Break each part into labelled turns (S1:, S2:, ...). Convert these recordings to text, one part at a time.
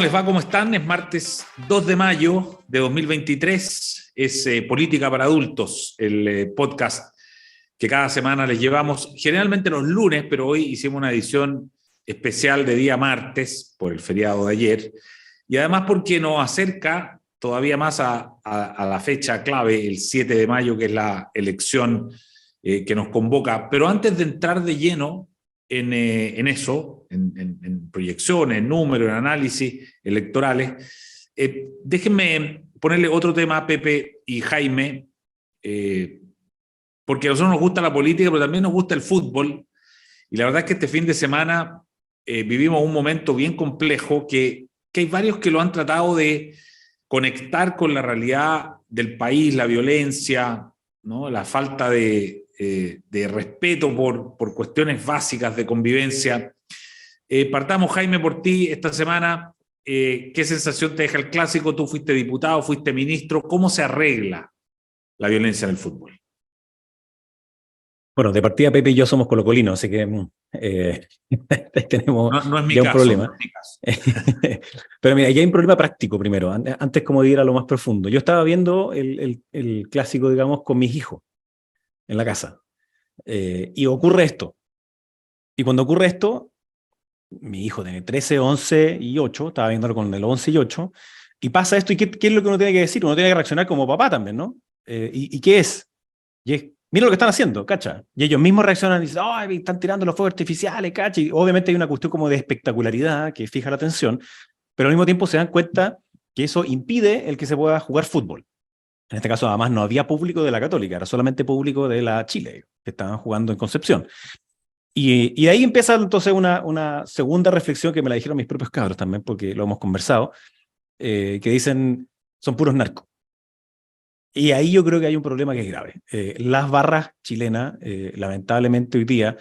S1: les va? ¿Cómo están? Es martes 2 de mayo de 2023. Es Política para Adultos, el podcast que cada semana les llevamos, generalmente los lunes, pero hoy hicimos una edición especial de día martes por el feriado de ayer, y además porque nos acerca todavía más a la fecha clave, el 7 de mayo, que es la elección que nos convoca. Pero antes de entrar de lleno en eso, en proyecciones, en números, en análisis electorales, déjenme ponerle otro tema a Pepe y Jaime, porque a nosotros nos gusta la política, pero también nos gusta el fútbol, y la verdad es que este fin de semana vivimos un momento bien complejo que hay varios que lo han tratado de conectar con la realidad del país, la violencia, ¿no? La falta de respeto por cuestiones básicas de convivencia. Partamos, Jaime, por ti esta semana. ¿Qué sensación te deja el clásico? Tú fuiste diputado, fuiste ministro. ¿Cómo se arregla la violencia en el fútbol?
S2: Bueno, de partida Pepe y yo somos colocolinos, así que tenemos
S1: no es mi
S2: ya un
S1: caso,
S2: problema.
S1: no es mi caso.
S2: Pero mira, ya hay un problema práctico primero, antes como de ir a lo más profundo. Yo estaba viendo el clásico, digamos, con mis hijos en la casa, y ocurre esto. Y cuando ocurre esto, mi hijo tiene 13, 11 y 8, estaba viéndolo con el 11 y 8, y pasa esto, ¿y qué es lo que uno tiene que decir? Uno tiene que reaccionar como papá también, ¿no? ¿Y qué es? Y es, mira lo que están haciendo, ¿cacha? Y ellos mismos reaccionan y dicen, ¡ay, están tirando los fuegos artificiales, ¿cacha! Y obviamente hay una cuestión como de espectacularidad que fija la atención, pero al mismo tiempo se dan cuenta que eso impide el que se pueda jugar fútbol. En este caso, además, no había público de la Católica, era solamente público de la Chile, que estaban jugando en Concepción. Y de ahí empieza entonces una segunda reflexión que me la dijeron mis propios cabros también, porque lo hemos conversado, que dicen, son puros narcos. Y ahí yo creo que hay un problema que es grave. Las barras chilenas, lamentablemente hoy día,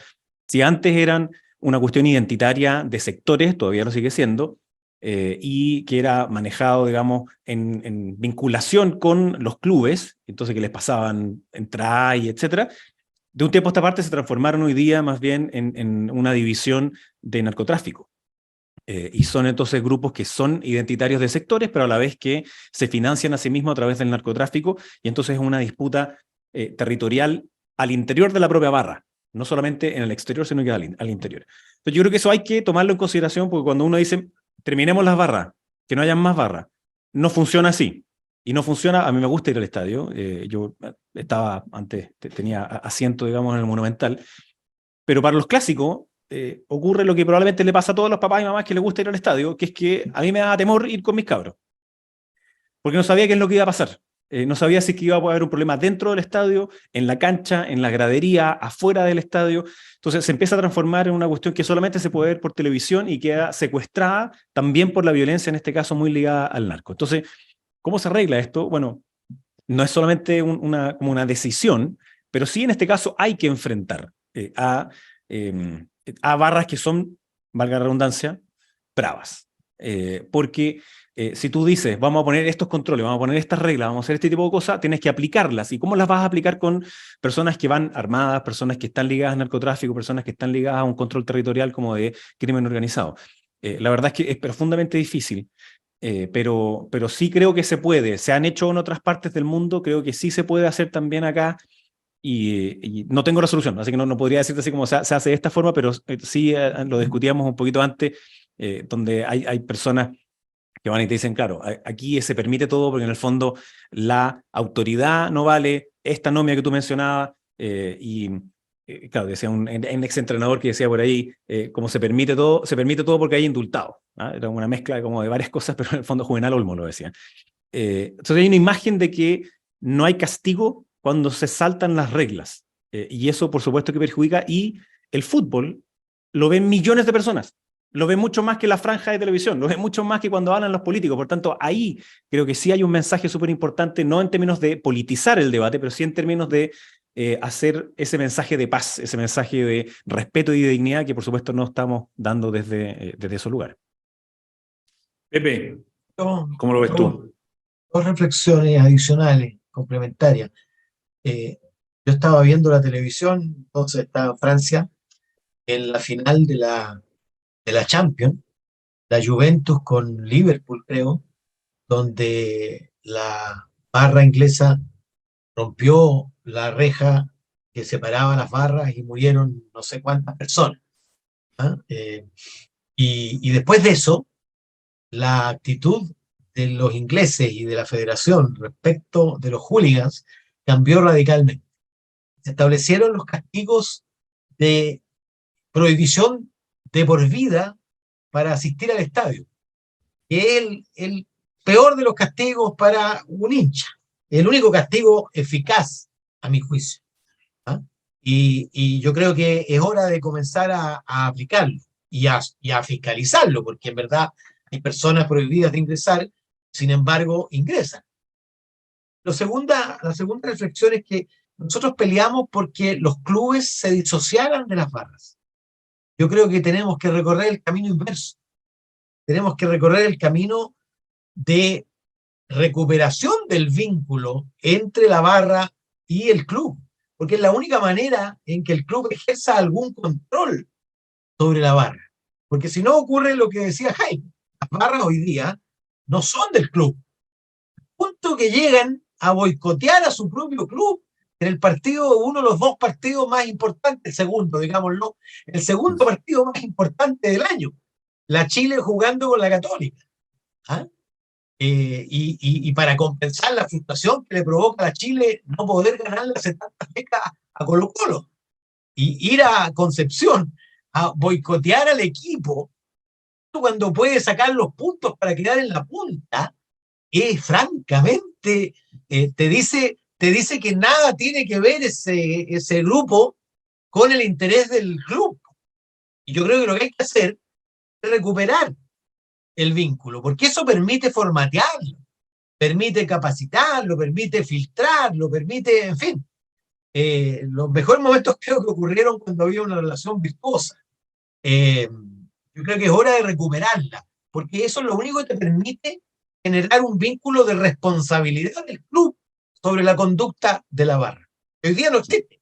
S2: si antes eran una cuestión identitaria de sectores, todavía lo sigue siendo, y que era manejado, digamos, en vinculación con los clubes, entonces que les pasaban entradas y etcétera, de un tiempo a esta parte se transformaron hoy día más bien en una división de narcotráfico. Y son entonces grupos que son identitarios de sectores, pero a la vez que se financian a sí mismos a través del narcotráfico, y entonces es una disputa territorial al interior de la propia barra, no solamente en el exterior, sino que al interior. Entonces yo creo que eso hay que tomarlo en consideración, porque cuando uno dice, terminemos las barras, que no hayan más barras, no funciona así. Y no funciona, a mí me gusta ir al estadio, yo estaba antes, tenía asiento, digamos, en el Monumental, pero para los clásicos ocurre lo que probablemente le pasa a todos los papás y mamás que les gusta ir al estadio, que es que a mí me daba temor ir con mis cabros, porque no sabía qué es lo que iba a pasar. No sabía si es que iba a haber un problema dentro del estadio, en la cancha, en la gradería, afuera del estadio. Entonces se empieza a transformar en una cuestión que solamente se puede ver por televisión y queda secuestrada también por la violencia, en este caso muy ligada al narco. Entonces, ¿cómo se arregla esto? Bueno, no es solamente como una decisión, pero sí en este caso hay que enfrentar eh, a barras que son, valga la redundancia, bravas. Porque si tú dices, vamos a poner estos controles, vamos a poner estas reglas, vamos a hacer este tipo de cosas, tienes que aplicarlas. ¿Y cómo las vas a aplicar con personas que van armadas, personas que están ligadas al narcotráfico, personas que están ligadas a un control territorial como de crimen organizado? La verdad es que es profundamente difícil. Pero sí creo que se puede. Se han hecho en otras partes del mundo, creo que sí se puede hacer también acá, y no tengo la solución, así que no podría decirte así como se hace de esta forma, pero sí lo discutíamos un poquito antes, donde hay personas que van y te dicen, claro, aquí se permite todo porque en el fondo la autoridad no vale, esta nomia que tú mencionabas, claro, decía un exentrenador que decía por ahí, como se permite todo porque hay indultado. ¿Ah? Era una mezcla como de varias cosas, pero en el fondo Juvenal Olmo lo decía. Entonces hay una imagen de que no hay castigo cuando se saltan las reglas, y eso por supuesto que perjudica, y el fútbol lo ven millones de personas. Lo ven mucho más que la franja de televisión, lo ven mucho más que cuando hablan los políticos. Por tanto, ahí creo que sí hay un mensaje súper importante, no en términos de politizar el debate, pero sí en términos de hacer ese mensaje de paz, ese mensaje de respeto y de dignidad que por supuesto no estamos dando desde esos lugares.
S1: Pepe, ¿cómo lo ves tú?
S3: Dos reflexiones adicionales, complementarias. Yo estaba viendo la televisión, entonces estaba Francia en la final de la Champions, la Juventus con Liverpool, creo, donde la barra inglesa rompió la reja que separaba las barras y murieron no sé cuántas personas. ¿Ah? Y después de eso, la actitud de los ingleses y de la federación respecto de los hooligans cambió radicalmente. Se establecieron los castigos de prohibición de por vida para asistir al estadio, que es el peor de los castigos para un hincha, el único castigo eficaz, a mi juicio. ¿Ah? Y yo creo que es hora de comenzar a aplicarlo y a fiscalizarlo, porque en verdad hay personas prohibidas de ingresar, sin embargo, ingresan. La segunda reflexión es que nosotros peleamos porque los clubes se disociaran de las barras. Yo creo que tenemos que recorrer el camino inverso. Tenemos que recorrer el camino de recuperación del vínculo entre la barra y el club, porque es la única manera en que el club ejerza algún control sobre la barra. Porque si no ocurre lo que decía Jaime, las barras hoy día no son del club. Punto que llegan a boicotear a su propio club en el partido, uno de los dos partidos más importantes, el segundo, digámoslo, el segundo partido más importante del año, la Chile jugando con la Católica. ¿Ah? Y para compensar la frustración que le provoca a Chile no poder ganarle hace tantas décadas a Colo-Colo y ir a Concepción a boicotear al equipo cuando puede sacar los puntos para quedar en la punta, francamente, te dice que nada tiene que ver ese grupo con el interés del club. Y yo creo que lo que hay que hacer es recuperar el vínculo, porque eso permite formatearlo, permite capacitarlo, permite filtrarlo, permite, en fin. Los mejores momentos creo que ocurrieron cuando había una relación virtuosa. Yo creo que es hora de recuperarla, porque eso es lo único que te permite generar un vínculo de responsabilidad del club sobre la conducta de la barra. Hoy día no existe.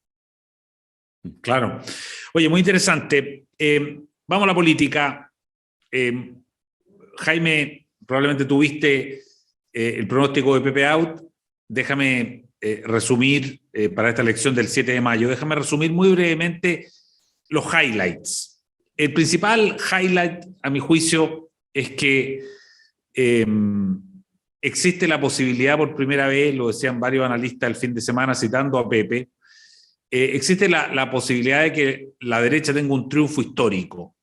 S1: Claro. Oye, muy interesante. Vamos a la política. Jaime, probablemente tuviste el pronóstico de Pepe Out. Déjame resumir para esta elección del 7 de mayo. Déjame resumir muy brevemente los highlights. El principal highlight, a mi juicio, es que existe la posibilidad por primera vez, lo decían varios analistas el fin de semana citando a Pepe, existe la posibilidad de que la derecha tenga un triunfo histórico.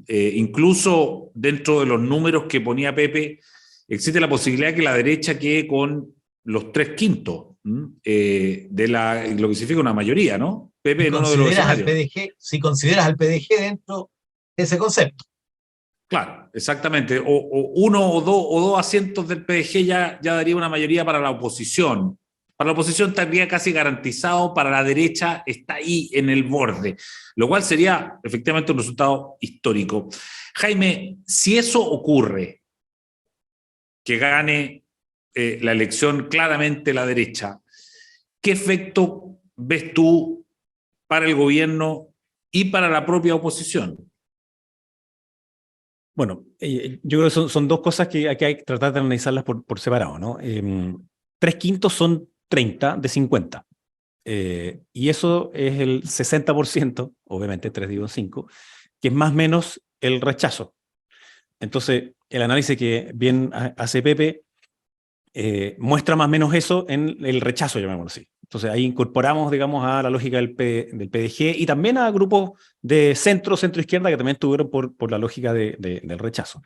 S1: Incluso dentro de los números que ponía Pepe, existe la posibilidad de que la derecha quede con los 3/5 de lo que significa una mayoría, ¿no? Pepe en uno de los escenarios.
S3: Si consideras al PDG dentro de ese concepto.
S1: Claro, exactamente. O uno o dos asientos del PDG ya daría una mayoría para la oposición. Para la oposión estaría casi garantizado, para la derecha está ahí en el borde, lo cual sería efectivamente un resultado histórico. Jaime, si eso ocurre, que gane la elección claramente la derecha, ¿qué efecto ves tú para el gobierno y para la propia oposición?
S2: Bueno, yo creo que son dos cosas que hay que tratar de analizarlas por separado, ¿no? 3/5 son 30 de 50. Y eso es el 60%, obviamente 3 dividido en 5, que es más o menos el rechazo. Entonces, el análisis que bien hace Pepe muestra más o menos eso en el rechazo, llamémoslo así. Entonces, ahí incorporamos, digamos, a la lógica del PDG y también a grupos de centro-izquierda que también estuvieron por la lógica del rechazo.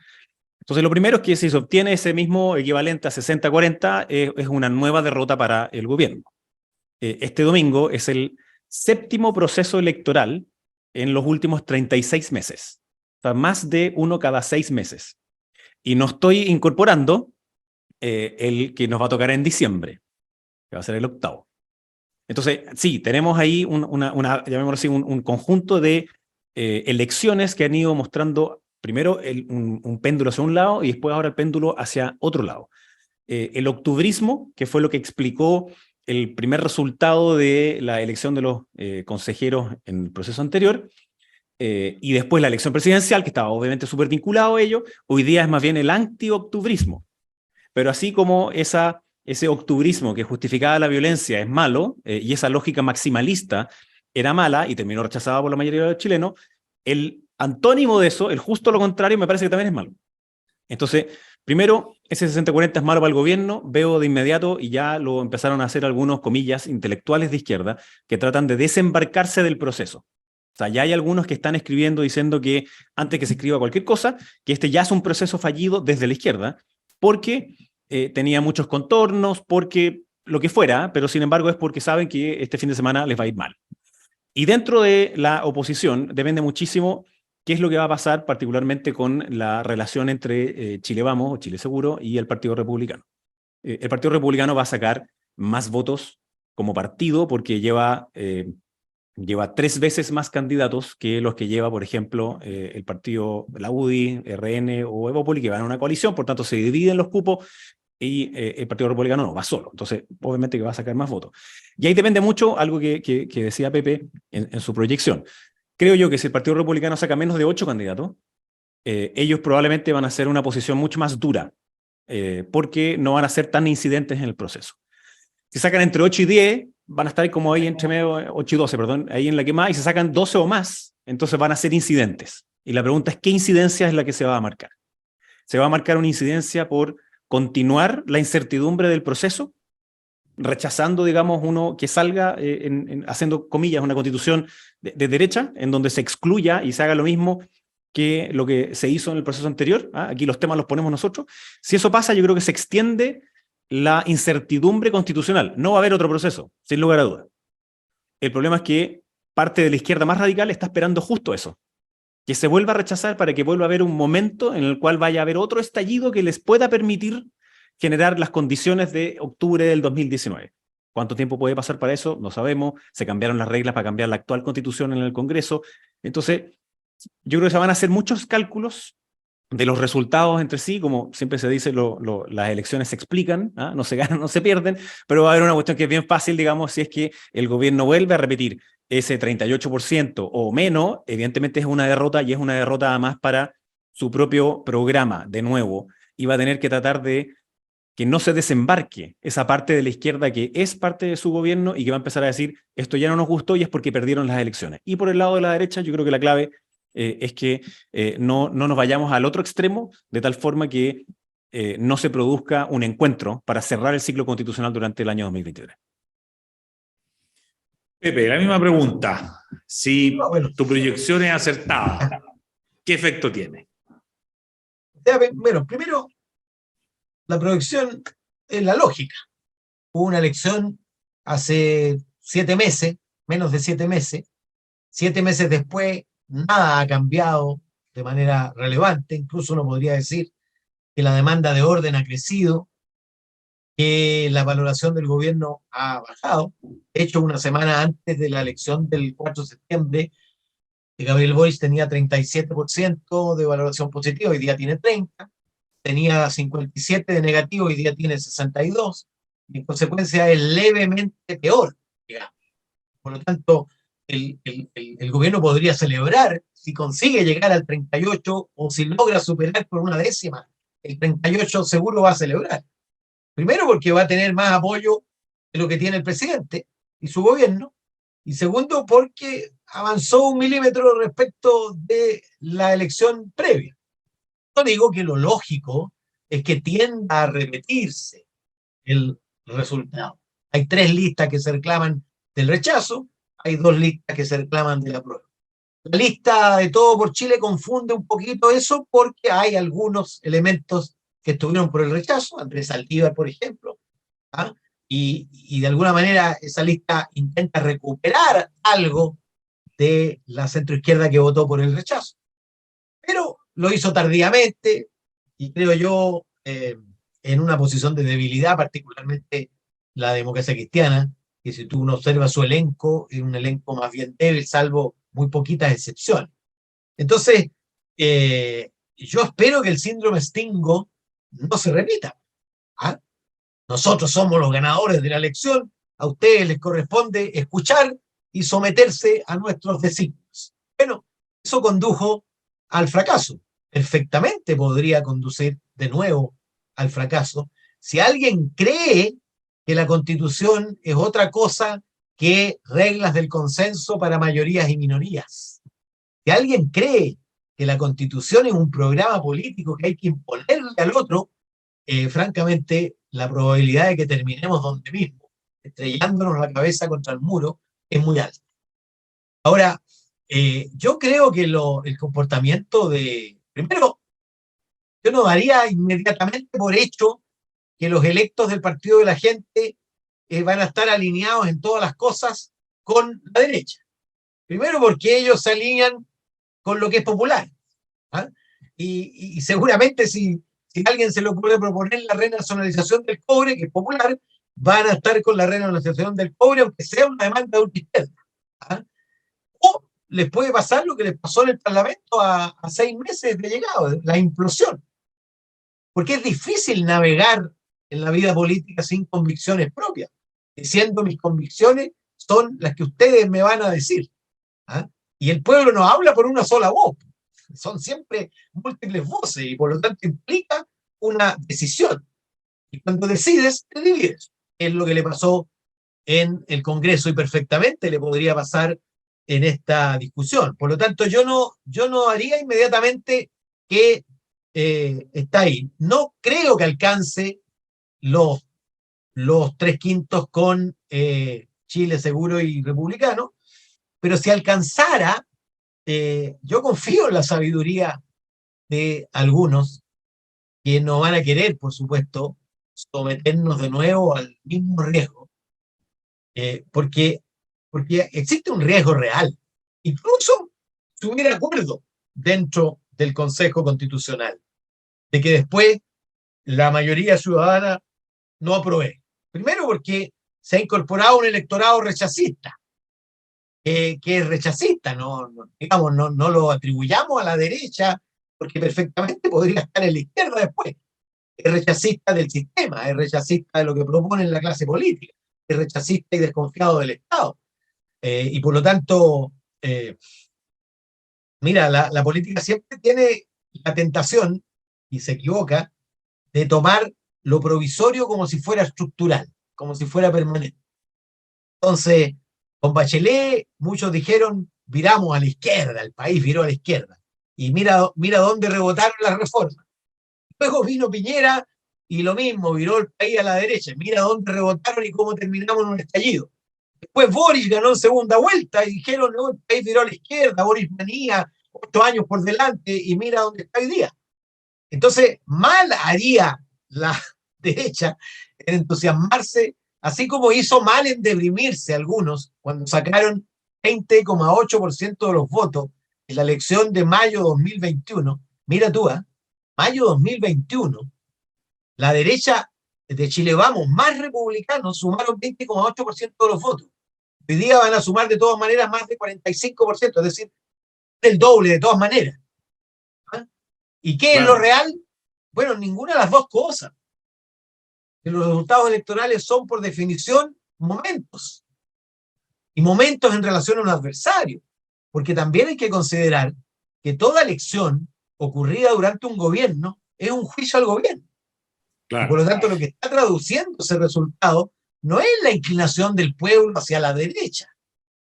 S2: Entonces, lo primero es que si se obtiene ese mismo equivalente a 60-40, es una nueva derrota para el gobierno. Este domingo es el 7º proceso electoral en los últimos 36 meses. O sea, más de uno cada 6 meses. Y no estoy incorporando el que nos va a tocar en diciembre, que va a ser el 8º. Entonces, sí, tenemos ahí llamémoslo así, un conjunto de elecciones que han ido mostrando primero un péndulo hacia un lado y después ahora el péndulo hacia otro lado. El octubrismo, que fue lo que explicó el primer resultado de la elección de los consejeros en el proceso anterior, y después la elección presidencial, que estaba obviamente súper vinculado a ello, hoy día es más bien el anti-octubrismo. Pero así como ese octubrismo que justificaba la violencia es malo, y esa lógica maximalista era mala y terminó rechazada por la mayoría de los chilenos, el antónimo de eso, el justo lo contrario, me parece que también es malo. Entonces, primero, ese 60-40 es malo para el gobierno, veo de inmediato, y ya lo empezaron a hacer algunos, comillas, intelectuales de izquierda, que tratan de desembarcarse del proceso. O sea, ya hay algunos que están escribiendo diciendo que antes que se escriba cualquier cosa, que este ya es un proceso fallido desde la izquierda, porque tenía muchos contornos, porque lo que fuera, pero sin embargo es porque saben que este fin de semana les va a ir mal. Y dentro de la oposición depende muchísimo qué es lo que va a pasar, particularmente con la relación entre Chile Vamos, o Chile Seguro, y el Partido Republicano. El Partido Republicano va a sacar más votos como partido porque lleva 3 veces más candidatos que los que lleva, por ejemplo, el partido, la UDI, RN o Evópoli, que van a una coalición, por tanto se dividen los cupos, y el Partido Republicano no, va solo. Entonces, obviamente que va a sacar más votos. Y ahí depende mucho algo que decía Pepe en su proyección. Creo yo que si el Partido Republicano saca menos de 8 candidatos, ellos probablemente van a hacer una posición mucho más dura, porque no van a ser tan incidentes en el proceso. Si sacan entre 8 y 10, van a estar como ahí entre medio, 8 y 12, perdón, ahí en la que más, y si sacan 12 o más, entonces van a ser incidentes. Y la pregunta es, ¿qué incidencia es la que se va a marcar? ¿Se va a marcar una incidencia por continuar la incertidumbre del proceso, rechazando, digamos, uno que salga, haciendo comillas, una constitución de derecha, en donde se excluya y se haga lo mismo que lo que se hizo en el proceso anterior? Aquí los temas los ponemos nosotros. Si eso pasa, yo creo que se extiende la incertidumbre constitucional. No va a haber otro proceso, sin lugar a dudas. El problema es que parte de la izquierda más radical está esperando justo eso, que se vuelva a rechazar para que vuelva a haber un momento en el cual vaya a haber otro estallido que les pueda permitir generar las condiciones de octubre del 2019. ¿Cuánto tiempo puede pasar para eso? No sabemos. Se cambiaron las reglas para cambiar la actual constitución en el Congreso. Entonces, yo creo que se van a hacer muchos cálculos de los resultados entre sí, como siempre se dice, las elecciones se explican, no se ganan, no se pierden, pero va a haber una cuestión que es bien fácil, digamos, si es que el gobierno vuelve a repetir ese 38% o menos, evidentemente es una derrota, y es una derrota además para su propio programa, de nuevo, y va a tener que tratar de que no se desembarque esa parte de la izquierda que es parte de su gobierno y que va a empezar a decir, esto ya no nos gustó y es porque perdieron las elecciones. Y por el lado de la derecha, yo creo que la clave es que no nos vayamos al otro extremo, de tal forma que no se produzca un encuentro para cerrar el ciclo constitucional durante el año 2023.
S1: Pepe, la misma pregunta. Si
S3: Bueno,
S1: tu proyección es acertada, ¿qué efecto tiene?
S3: bueno, primero, la proyección es la lógica. Hubo una elección hace 7 meses, menos de 7 meses. 7 meses después, nada ha cambiado de manera relevante. Incluso uno podría decir que la demanda de orden ha crecido, que la valoración del gobierno ha bajado. De hecho, una semana antes de la elección del 4 de septiembre, Gabriel Boric tenía 37% de valoración positiva, hoy día tiene 30%, tenía 57% de negativo, hoy día tiene 62%, y en consecuencia es levemente peor, digamos. Por lo tanto, el gobierno podría celebrar si consigue llegar al 38%, o si logra superar por una décima el 38%, seguro va a celebrar. Primero porque va a tener más apoyo de lo que tiene el presidente y su gobierno, y segundo porque avanzó 1 milímetro respecto de la elección previa. Yo digo que lo lógico es que tienda a repetirse el resultado. Hay 3 listas que se reclaman del rechazo, hay 2 listas que se reclaman de la prueba. La lista de Todo por Chile confunde un poquito eso porque hay algunos elementos que estuvieron por el rechazo, Andrés Saldívar, por ejemplo, y de alguna manera esa lista intenta recuperar algo de la centroizquierda que votó por el rechazo. Pero lo hizo tardíamente y creo yo en una posición de debilidad, particularmente la Democracia Cristiana, que si tú observas su elenco, es un elenco más bien débil, salvo muy poquitas excepciones. Entonces, yo espero que el síndrome Stingo no se repita. Nosotros somos los ganadores de la elección, a ustedes les corresponde escuchar y someterse a nuestros designios. Bueno, eso condujo al fracaso. Perfectamente podría conducir de nuevo al fracaso si alguien cree que la Constitución es otra cosa que reglas del consenso para mayorías y minorías. Si alguien cree que la Constitución es un programa político que hay que imponerle al otro, francamente, la probabilidad de que terminemos donde mismo, estrellándonos la cabeza contra el muro, es muy alta. Ahora, yo creo que el comportamiento primero, yo no daría inmediatamente por hecho que los electos del Partido de la Gente van a estar alineados en todas las cosas con la derecha. Primero porque ellos se alinean con lo que es popular. ¿Ah? Y seguramente si alguien se le puede proponer la renacionalización del cobre, que es popular, van a estar con la renacionalización del cobre, aunque sea una demanda de ultraizquierda. ¿Ah? O les puede pasar lo que les pasó en el Parlamento a 6 meses de llegado, la implosión. Porque es difícil navegar en la vida política sin convicciones propias, diciendo mis convicciones son las que ustedes me van a decir. ¿Ah? Y el pueblo no habla por una sola voz, son siempre múltiples voces y por lo tanto implica una decisión. Y cuando decides, te divides. Es lo que le pasó en el Congreso y perfectamente le podría pasar en esta discusión. Por lo tanto, yo no haría inmediatamente que está ahí. No creo que alcance los 3/5 con Chile Seguro y Republicano, pero si alcanzara, yo confío en la sabiduría de algunos que no van a querer, por supuesto, someternos de nuevo al mismo riesgo, porque existe un riesgo real. Incluso si hubiera acuerdo dentro del Consejo Constitucional de que después la mayoría ciudadana no apruebe. Primero porque se ha incorporado un electorado rechacista, que es rechacista, digamos, no lo atribuyamos a la derecha, porque perfectamente podría estar en la izquierda después. Es rechacista del sistema, es rechacista de lo que propone la clase política, es rechacista y desconfiado del Estado. Y por lo tanto, mira, la política siempre tiene la tentación, y se equivoca, de tomar lo provisorio como si fuera estructural, como si fuera permanente. Entonces, con Bachelet, muchos dijeron, viramos a la izquierda, el país viró a la izquierda. Y mira dónde rebotaron las reformas. Luego vino Piñera y lo mismo, viró el país a la derecha. Mira dónde rebotaron y cómo terminamos en un estallido. Después Boris ganó en segunda vuelta y dijeron, no, el país viró a la izquierda, Boris venía 8 años por delante y mira dónde está hoy día. Entonces, mal haría la derecha en entusiasmarse, así como hizo mal en deprimirse algunos cuando sacaron 20,8% de los votos en la elección de mayo 2021. Mira tú, mayo 2021, la derecha de Chile Vamos, más republicanos, sumaron 20,8% de los votos. Hoy día van a sumar de todas maneras más de 45%, es decir, el doble de todas maneras. ¿Y qué es lo real? Bueno, ninguna de las dos cosas. Los resultados electorales son, por definición, momentos. Y momentos en relación a un adversario. Porque también hay que considerar que toda elección ocurrida durante un gobierno es un juicio al gobierno. Claro. Y por lo tanto, lo que está traduciendo ese resultado no es la inclinación del pueblo hacia la derecha.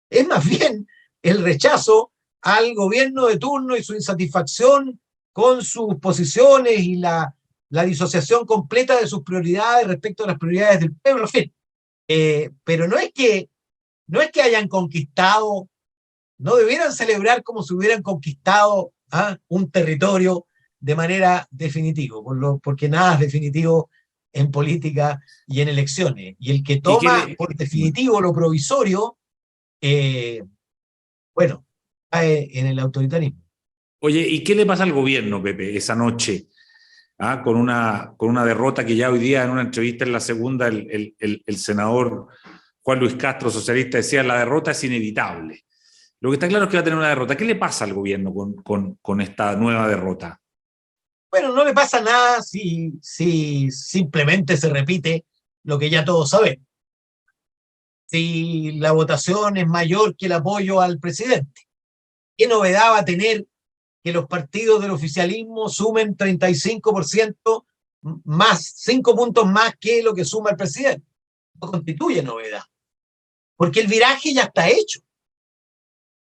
S3: Es más bien el rechazo al gobierno de turno y su insatisfacción con sus posiciones y la disociación completa de sus prioridades respecto a las prioridades del pueblo, en fin. Pero no es que hayan conquistado, no debieran celebrar como si hubieran conquistado un territorio de manera definitiva, porque nada es definitivo en política y en elecciones. Y el que toma por definitivo lo provisorio, bueno, cae en el autoritarismo.
S1: Oye, ¿y qué le pasa al gobierno, Pepe, esa noche? Con una derrota que ya hoy día en una entrevista en la segunda el senador Juan Luis Castro, socialista, decía la derrota es inevitable. Lo que está claro es que va a tener una derrota. ¿Qué le pasa al gobierno con esta nueva derrota?
S3: Bueno, no le pasa nada si simplemente se repite lo que ya todos saben. Si la votación es mayor que el apoyo al presidente. ¿Qué novedad va a tener que los partidos del oficialismo sumen 35% más, 5 puntos más que lo que suma el presidente? No constituye novedad, porque el viraje ya está hecho.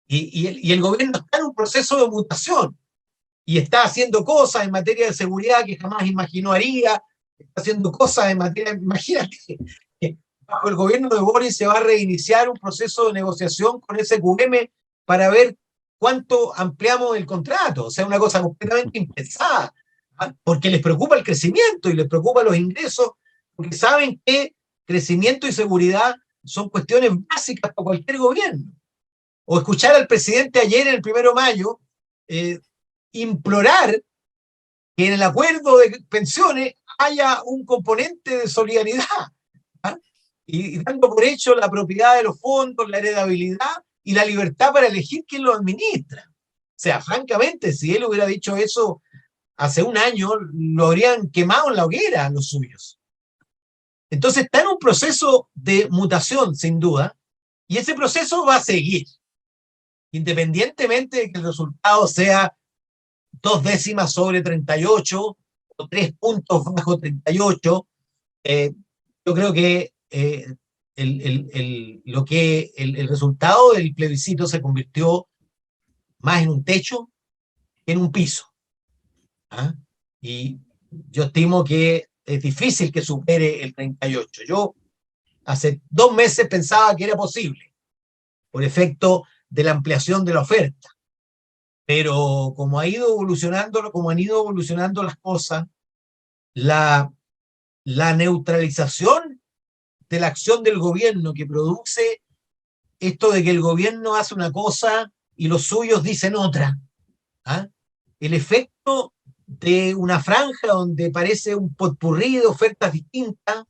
S3: Y el gobierno está en un proceso de mutación y está haciendo cosas en materia de seguridad que jamás imaginó haría, está haciendo cosas en materia, imagínate, bajo el gobierno de Boris se va a reiniciar un proceso de negociación con SQM para ver cuánto ampliamos el contrato, o sea, una cosa completamente impensada, porque les preocupa el crecimiento y les preocupa los ingresos, porque saben que crecimiento y seguridad son cuestiones básicas para cualquier gobierno. O escuchar al presidente ayer, en el 1 de mayo, implorar que en el acuerdo de pensiones haya un componente de solidaridad, ¿ah? Y dando por hecho la propiedad de los fondos, la heredabilidad y la libertad para elegir quién lo administra. O sea, francamente, si él hubiera dicho eso hace un año, lo habrían quemado en la hoguera los suyos. Entonces está en un proceso de mutación, sin duda, y ese proceso va a seguir, independientemente de que el resultado sea 2 décimas sobre 38 o 3 puntos bajo 38. Yo creo que el resultado del plebiscito se convirtió más en un techo que en un piso. ¿Ah? Y yo estimo que es difícil que supere el 38. Yo hace 2 meses pensaba que era posible, por efecto de la ampliación de la oferta. Pero como han ido evolucionando las cosas, la neutralización de la acción del gobierno que produce esto de que el gobierno hace una cosa y los suyos dicen otra. ¿Ah? El efecto de una franja donde parece un potpurrí de ofertas distintas,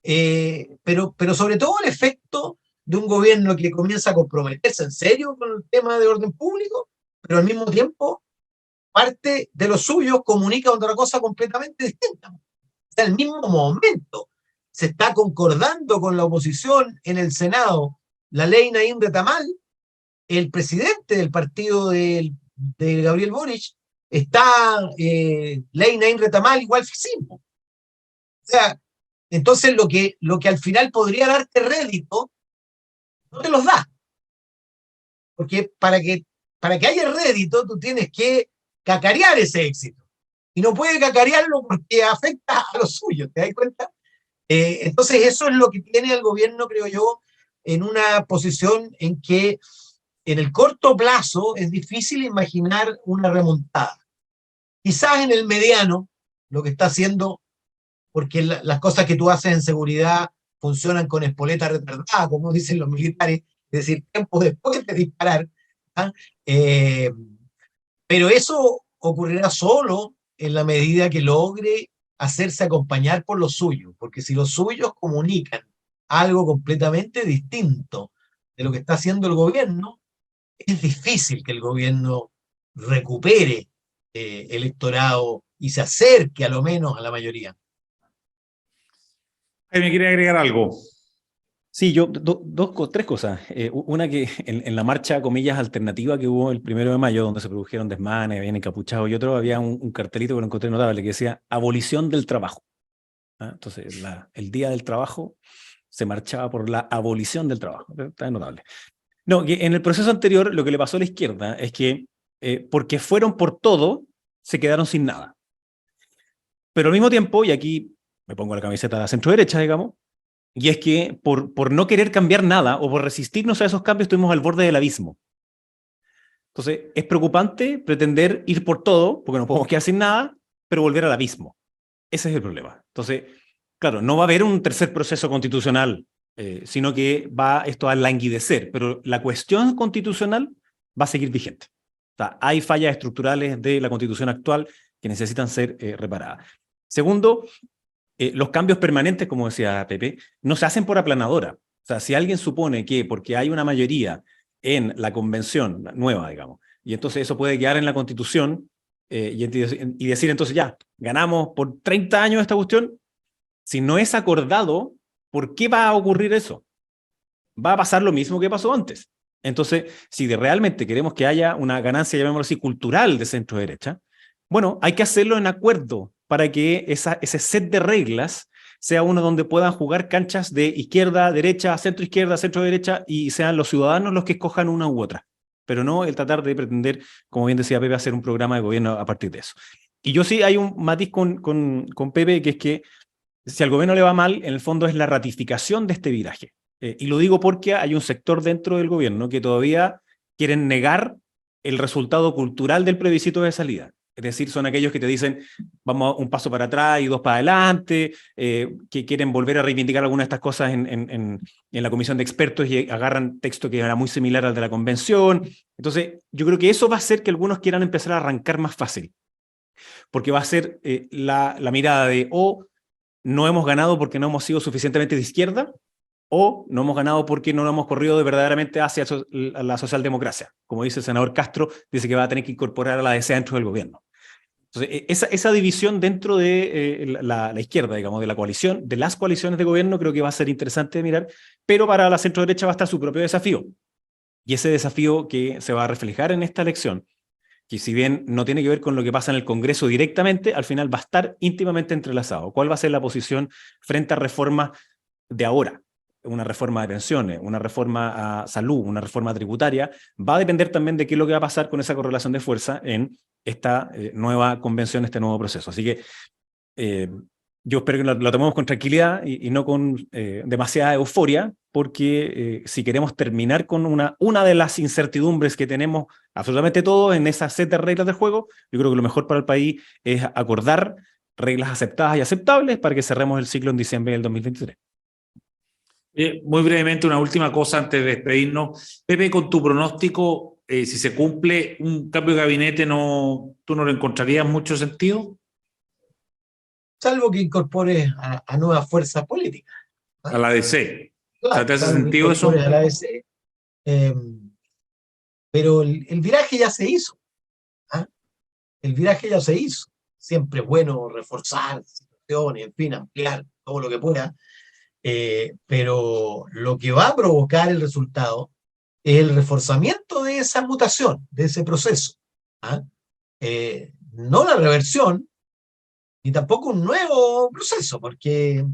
S3: pero sobre todo el efecto de un gobierno que comienza a comprometerse en serio con el tema de orden público, pero al mismo tiempo parte de los suyos comunica otra cosa completamente distinta. O sea, al mismo momento se está concordando con la oposición en el Senado la ley Naim Retamal, el presidente del partido de Gabriel Boric está ley Naim Retamal igual fiscismo. O sea, entonces lo que al final podría darte rédito no te los da, porque para que haya rédito tú tienes que cacarear ese éxito y no puedes cacarearlo porque afecta a los suyos, ¿te das cuenta? Entonces eso es lo que tiene al gobierno, creo yo, en una posición en que en el corto plazo es difícil imaginar una remontada. Quizás en el mediano, lo que está haciendo, porque las cosas que tú haces en seguridad funcionan con espoleta retardada, como dicen los militares, es decir, tiempo después de disparar. ¿Ah? Pero eso ocurrirá solo en la medida que logre hacerse acompañar por los suyos, porque si los suyos comunican algo completamente distinto de lo que está haciendo el gobierno, es difícil que el gobierno recupere electorado y se acerque a lo menos a la mayoría.
S1: ¿Me quiere agregar algo?
S2: Sí, yo tres cosas. Una que en la marcha, comillas, alternativa que hubo el 1 de mayo, donde se produjeron desmanes, habían encapuchados y otro, había un cartelito que lo encontré notable que decía abolición del trabajo. ¿Ah? Entonces, el día del trabajo se marchaba por la abolición del trabajo. Está notable. No, que en el proceso anterior lo que le pasó a la izquierda es que porque fueron por todo, se quedaron sin nada. Pero al mismo tiempo, y aquí me pongo la camiseta de la centro-derecha, digamos, y es que por no querer cambiar nada o por resistirnos a esos cambios estuvimos al borde del abismo. Entonces, es preocupante pretender ir por todo, porque no podemos quedar sin nada, pero volver al abismo. Ese es el problema. Entonces, claro, no va a haber un tercer proceso constitucional, sino que va esto a languidecer, pero la cuestión constitucional va a seguir vigente. O sea, hay fallas estructurales de la constitución actual que necesitan ser reparadas. Segundo, los cambios permanentes, como decía Pepe, no se hacen por aplanadora. O sea, si alguien supone que porque hay una mayoría en la convención nueva, digamos, y entonces eso puede quedar en la constitución y decir entonces ya, ganamos por 30 años esta cuestión, si no es acordado, ¿por qué va a ocurrir eso? Va a pasar lo mismo que pasó antes. Entonces, si realmente queremos que haya una ganancia, llamémoslo así, cultural de centro-derecha, bueno, hay que hacerlo en acuerdo para que ese set de reglas sea uno donde puedan jugar canchas de izquierda, derecha, centro-derecha, y sean los ciudadanos los que escojan una u otra. Pero no el tratar de pretender, como bien decía Pepe, hacer un programa de gobierno a partir de eso. Y yo sí hay un matiz con Pepe, que es que si al gobierno le va mal, en el fondo es la ratificación de este viraje. Y lo digo porque hay un sector dentro del gobierno que todavía quieren negar el resultado cultural del plebiscito de salida. Es decir, son aquellos que te dicen, vamos un paso para atrás y dos para adelante, que quieren volver a reivindicar algunas de estas cosas en la comisión de expertos y agarran texto que era muy similar al de la convención. Entonces, yo creo que eso va a hacer que algunos quieran empezar a arrancar más fácil, porque va a ser la mirada de no hemos ganado porque no hemos sido suficientemente de izquierda, o no hemos ganado porque no lo hemos corrido verdaderamente hacia la socialdemocracia. Como dice el senador Castro, dice que va a tener que incorporar a la DC dentro del gobierno. Entonces, esa división dentro de la izquierda, digamos, de la coalición, de las coaliciones de gobierno, creo que va a ser interesante de mirar, pero para la centro-derecha va a estar su propio desafío. Y ese desafío que se va a reflejar en esta elección, que si bien no tiene que ver con lo que pasa en el Congreso directamente, al final va a estar íntimamente entrelazado. ¿Cuál va a ser la posición frente a reformas de ahora? Una reforma de pensiones, una reforma a salud, una reforma tributaria, va a depender también de qué es lo que va a pasar con esa correlación de fuerza en esta nueva convención, este nuevo proceso. Así que yo espero que lo tomemos con tranquilidad y no con demasiada euforia, porque si queremos terminar con una de las incertidumbres que tenemos absolutamente todos en esa set de reglas del juego, yo creo que lo mejor para el país es acordar reglas aceptadas y aceptables para que cerremos el ciclo en diciembre del 2023.
S1: Muy brevemente, una última cosa antes de despedirnos. Pepe, con tu pronóstico, si se cumple un cambio de gabinete, ¿tú no le encontrarías mucho sentido?
S3: Salvo que incorpore a nuevas fuerzas políticas.
S1: A la DC.
S3: Claro,
S1: O sea, ¿te hace sentido eso?
S3: A la DC, pero el viraje ya se hizo. El viraje ya se hizo. Siempre es bueno reforzar situaciones, en fin, ampliar todo lo que pueda. Pero lo que va a provocar el resultado es el reforzamiento de esa mutación, de ese proceso. No la reversión, ni tampoco un nuevo proceso, porque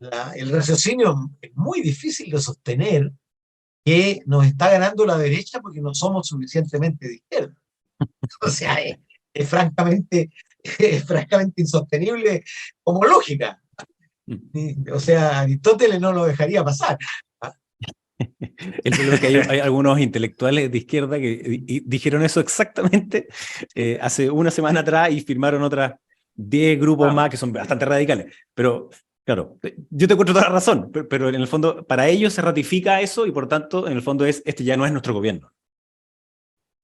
S3: el raciocinio es muy difícil de sostener que nos está ganando la derecha porque no somos suficientemente de izquierda. O sea, es francamente insostenible como lógica. O sea, Aristóteles no lo dejaría pasar.
S2: El problema es que hay algunos intelectuales de izquierda que dijeron eso exactamente hace una semana atrás y firmaron otras 10 grupos más que son bastante radicales. Pero, claro, yo te encuentro toda la razón, pero en el fondo para ellos se ratifica eso y por tanto, en el fondo este ya no es nuestro gobierno.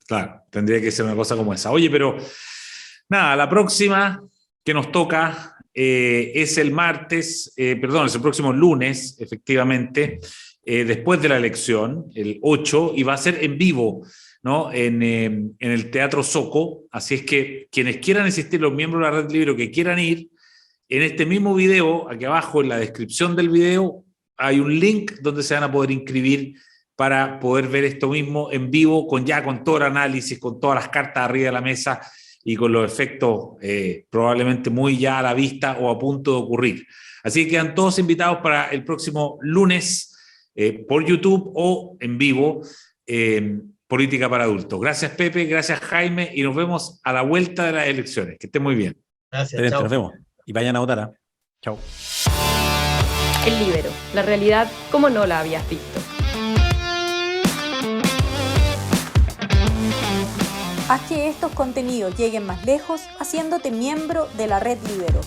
S1: Claro, tendría que ser una cosa como esa. Oye, pero nada, la próxima que nos toca es el martes, es el próximo lunes, efectivamente, después de la elección, el 8, y va a ser en vivo, ¿no? En el Teatro Zoco. Así es que quienes quieran asistir, los miembros de la Red Libre que quieran ir, en este mismo video, aquí abajo en la descripción del video, hay un link donde se van a poder inscribir para poder ver esto mismo en vivo, con todo el análisis, con todas las cartas arriba de la mesa y con los efectos probablemente muy ya a la vista o a punto de ocurrir. Así que quedan todos invitados para el próximo lunes por YouTube o en vivo, Política para Adultos. Gracias, Pepe, gracias, Jaime, y nos vemos a la vuelta de las elecciones. Que estén muy bien.
S3: Gracias,
S2: chao. Nos vemos. Y vayan a votar. Chao.
S4: El Líbero, la realidad como no la habías visto.
S5: Haz que estos contenidos lleguen más lejos haciéndote miembro de la Red Líbero.